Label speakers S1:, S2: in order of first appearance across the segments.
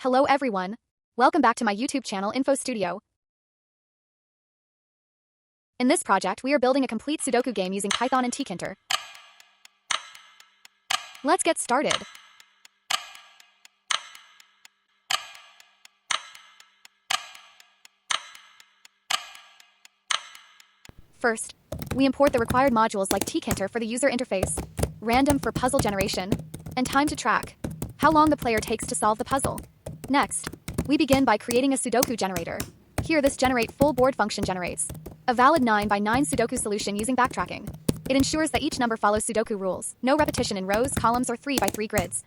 S1: Hello everyone. Welcome back to my YouTube channel Info Studio. In this project, we are building a complete Sudoku game using Python and Tkinter. Let's get started. First, we import the required modules like Tkinter for the user interface, random for puzzle generation, and time to track how long the player takes to solve the puzzle. Next, we begin by creating a Sudoku generator. Here, this generate full board function generates a valid 9 by 9 Sudoku solution using backtracking. It ensures that each number follows Sudoku rules, no repetition in rows, columns, or 3 by 3 grids.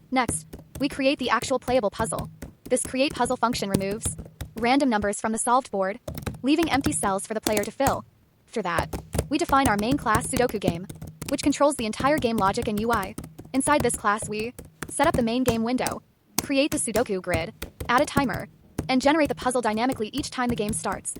S1: Next, we create the actual playable puzzle. This create puzzle function removes random numbers from the solved board, leaving empty cells for the player to fill. After that, we define our main class Sudoku Game, which controls the entire game logic and UI. Inside this class, we set up the main game window, create the Sudoku grid, add a timer, and generate the puzzle dynamically each time the game starts.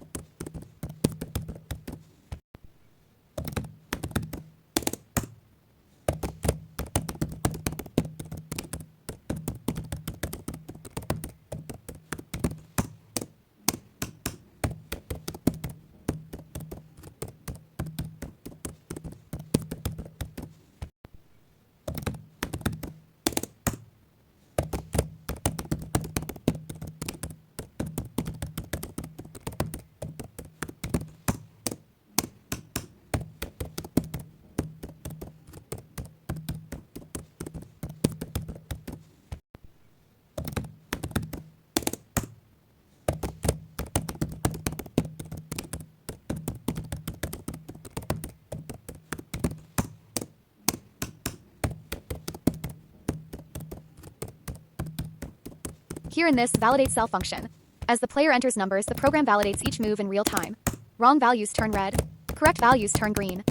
S1: Here in this validate cell function, as the player enters numbers, the program validates each move in real time. Wrong values turn red, correct values turn green.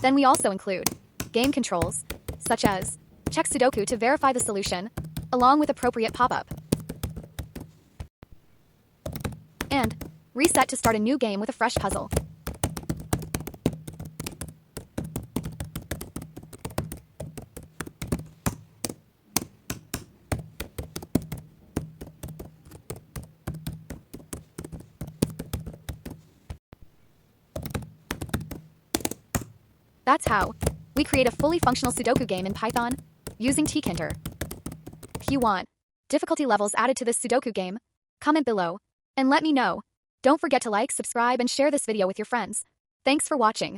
S1: Then we also include game controls, such as check Sudoku to verify the solution, along with appropriate pop-up, and reset to start a new game with a fresh puzzle. That's how we create a fully functional Sudoku game in Python using Tkinter. If you want difficulty levels added to this Sudoku game, comment below and let me know. Don't forget to like, subscribe, and share this video with your friends. Thanks for watching.